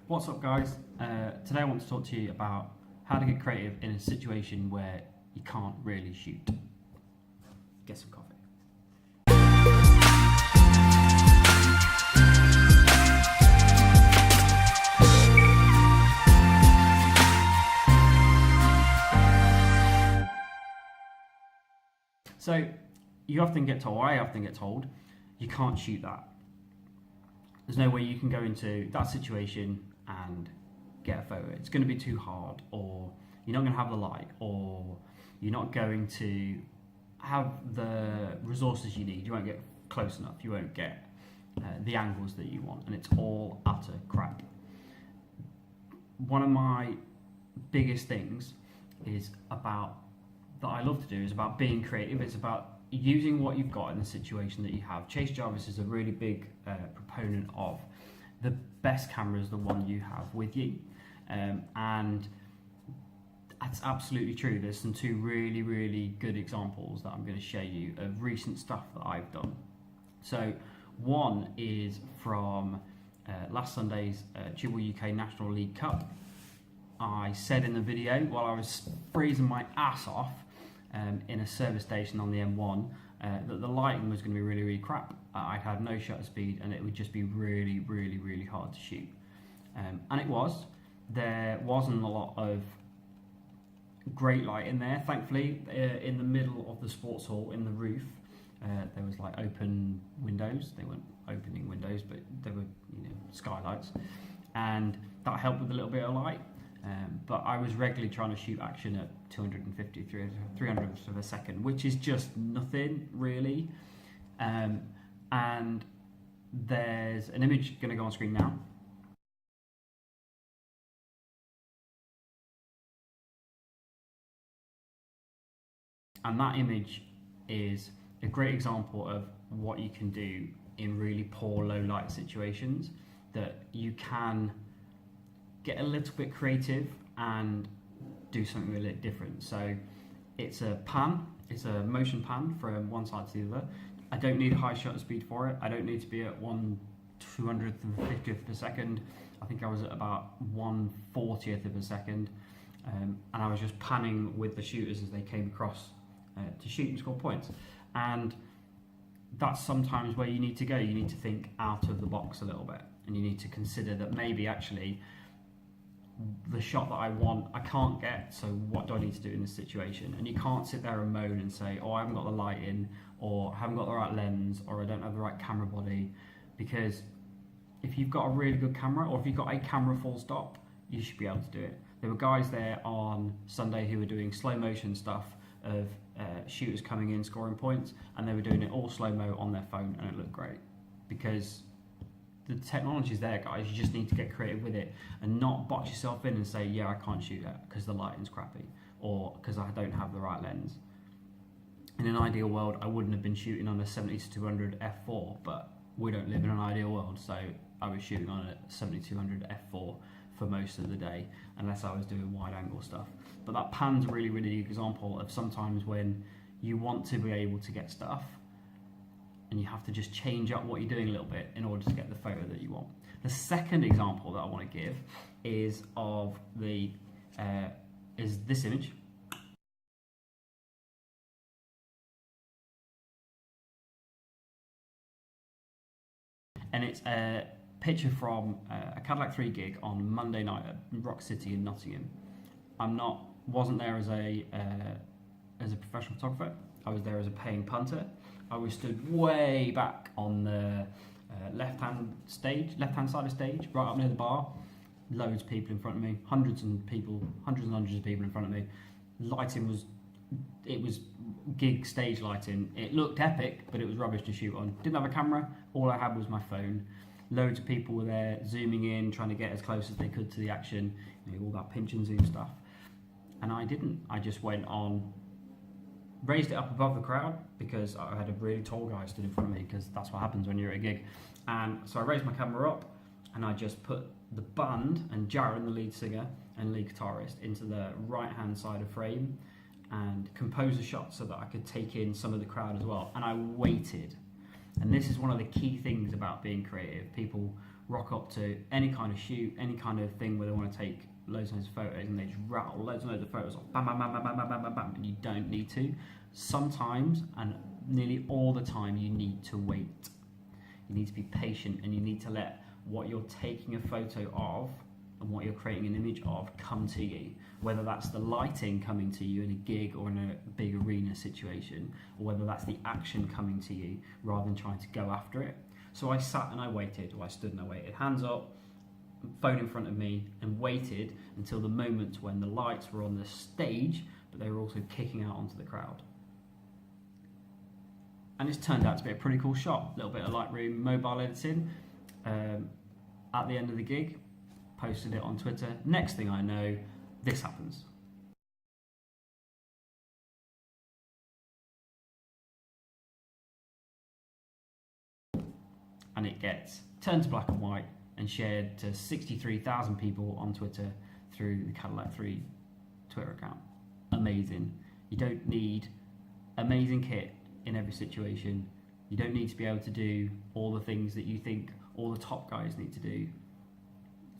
What's up, guys? Today I want to talk to you about how to get creative in a situation where you can't really shoot. Get some coffee. So you often get told, I often get told, you can't shoot that. There's no way you can go into that situation and get a photo. It's going to be too hard, or you're not going to have the light, or you're not going to have the resources you need. You won't get close enough. You won't get the angles that you want, and it's all utter crap. One of my biggest things is about that I love to do is about being creative. It's about using what you've got in the situation that you have. Chase Jarvis is a really big proponent of the best camera is the one you have with you, and that's absolutely true. There's some two really good examples that I'm going to show you of recent stuff that I've done. So one is from last Sunday's Chibble UK National League Cup. I said in the video while I was freezing my ass off in a service station on the M1 that the lighting was going to be really crap. I'd had no shutter speed and it would just be really hard to shoot. And it was. There wasn't a lot of great light in there. Thankfully, in the middle of the sports hall, in the roof, there was like open windows. They weren't opening windows, but they were, skylights, and that helped with a little bit of light. But I was regularly trying to shoot action at 250, 300 of a second, which is just nothing really. And there's an image going to go on screen now. And that image is a great example of what you can do in really poor low light situations, that you can get a little bit creative and do something a little different. So it's a pan, it's a motion pan from one side to the other. I don't need a high shutter speed for it. I don't need to be at 1/250th of a second. I think I was at about 1/40th of a second. And I was just panning with the shooters as they came across to shoot and score points. And that's sometimes where you need to go. You need to think out of the box a little bit, and you need to consider that maybe actually the shot that I want, I can't get, so what do I need to do in this situation? And you can't sit there and moan and say, oh, I haven't got the light in, or I haven't got the right lens, or I don't have the right camera body, because if you've got a really good camera, or if you've got a camera full stop, you should be able to do it. There were guys there on Sunday who were doing slow motion stuff of shooters coming in, scoring points, and they were doing it all slow-mo on their phone, and it looked great, because the technology's there, guys. You just need to get creative with it and not box yourself in and say, yeah, I can't shoot that because the lighting's crappy, or because I don't have the right lens. In an ideal world, I wouldn't have been shooting on a 70-200 f4, but we don't live in an ideal world, so I was shooting on a 70-200 f4 for most of the day, unless I was doing wide angle stuff. But that pan's a really good example of sometimes when you want to be able to get stuff, and you have to just change up what you're doing a little bit in order to get the photo that you want. The second example that I want to give is of the is this image. And it's a picture from a Cadillac 3 gig on Monday night at Rock City in Nottingham. Wasn't there as a professional photographer. I was there as a paying punter. I was stood way back on the left-hand side of stage, right up near the bar. Loads of people in front of me, hundreds and hundreds of people in front of me. Lighting was gig stage lighting. It looked epic, but it was rubbish to shoot on. Didn't have a camera. All I had was my phone. Loads of people were there zooming in, trying to get as close as they could to the action. All that pinch and zoom stuff. And I didn't. I just went on, raised it up above the crowd, because I had a really tall guy stood in front of me, because that's what happens when you're at a gig. And so I raised my camera up, and I just put the band and Jaron, the lead singer and lead guitarist, into the right hand side of frame, and compose a shot so that I could take in some of the crowd as well. And I waited. And this is one of the key things about being creative. People rock up to any kind of shoot, any kind of thing where they want to take loads and loads of photos, and they just rattle loads and loads of photos off, bam, bam, bam, bam, bam, bam, bam, bam, bam, and you don't need to. Sometimes, and nearly all the time, you need to wait. You need to be patient, and you need to let what you're taking a photo of and what you're creating an image of come to you. Whether that's the lighting coming to you in a gig or in a big arena situation, or whether that's the action coming to you rather than trying to go after it. So I sat and I waited, or I stood and I waited, hands up, phone in front of me, and waited until the moment when the lights were on the stage, but they were also kicking out onto the crowd. And it's turned out to be a pretty cool shot. A little bit of Lightroom mobile editing. At the end of the gig, posted it on Twitter. Next thing I know, this happens. And it gets turned to black and white and shared to 63,000 people on Twitter through the Cadillac 3 Twitter account. Amazing. You don't need amazing kit in every situation. You don't need to be able to do all the things that you think all the top guys need to do.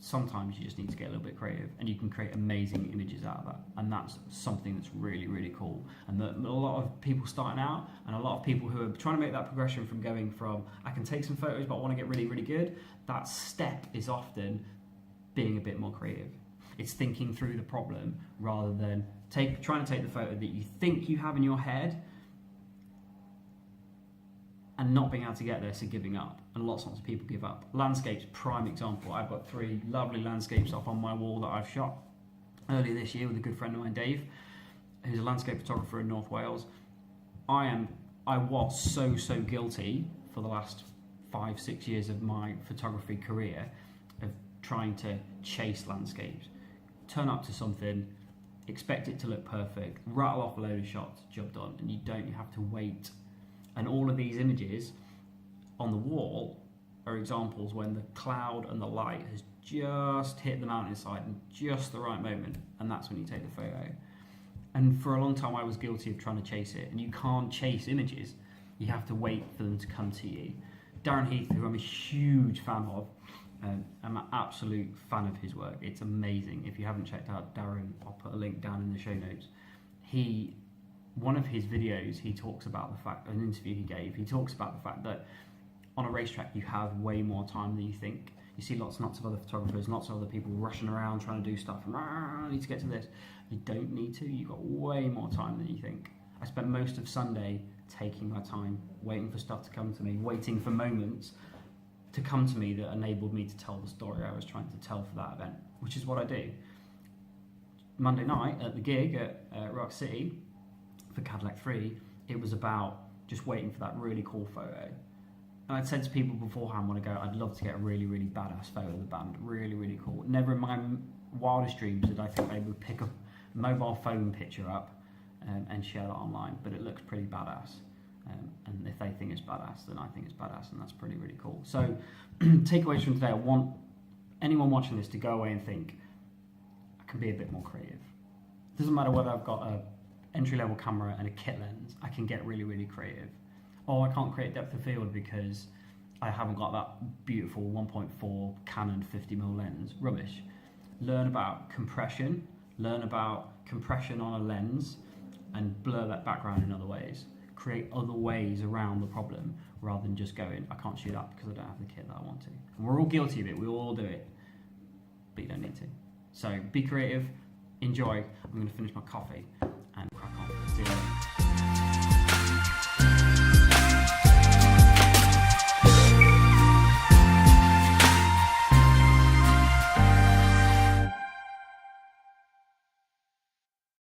Sometimes you just need to get a little bit creative, and you can create amazing images out of that, and that's something that's really, really cool. And a lot of people starting out, and a lot of people who are trying to make that progression from going from I can take some photos but I want to get really, really good, that step is often being a bit more creative. It's thinking through the problem rather than trying to take the photo that you think you have in your head and not being able to get there, so giving up. And lots of people give up. Landscapes, prime example. I've got 3 lovely landscapes up on my wall that I've shot earlier this year with a good friend of mine, Dave, who's a landscape photographer in North Wales. I was so guilty for the last 5-6 years of my photography career of trying to chase landscapes. Turn up to something, expect it to look perfect, rattle off a load of shots, job done, and you have to wait. And all of these images on the wall are examples when the cloud and the light has just hit the mountainside in just the right moment, and that's when you take the photo. And for a long time I was guilty of trying to chase it, and you can't chase images. You have to wait for them to come to you. Darren Heath, who I'm a huge fan of, I'm an absolute fan of his work. It's amazing. If you haven't checked out Darren, I'll put a link down in the show notes. One of his videos, he talks about the fact, an interview he gave, he talks about the fact that on a racetrack you have way more time than you think. You see lots and lots of other photographers, lots of other people rushing around trying to do stuff, and I need to get to this. You don't need to, you've got way more time than you think. I spent most of Sunday taking my time, waiting for stuff to come to me, waiting for moments to come to me that enabled me to tell the story I was trying to tell for that event, which is what I do. Monday night at the gig at Rock City, for Cadillac 3, it was about just waiting for that really cool photo. And I'd said to people beforehand when I go, I'd love to get a really, really badass photo of the band, really, really cool. Never in my wildest dreams did I think they would pick a mobile phone picture up and share that online, but it looks pretty badass. And if they think it's badass, then I think it's badass, and that's pretty, really cool. So takeaways from today, I want anyone watching this to go away and think, I can be a bit more creative. Doesn't matter whether I've got a entry-level camera and a kit lens, I can get really, really creative. Oh, I can't create depth of field because I haven't got that beautiful 1.4 Canon 50mm lens. Rubbish. Learn about compression, learn about compression on a lens, and blur that background in other ways. Create other ways around the problem rather than just going, I can't shoot up because I don't have the kit that I want to. And we're all guilty of it, we all do it, but you don't need to. So be creative, enjoy. I'm going to finish my coffee and crack on. See you later.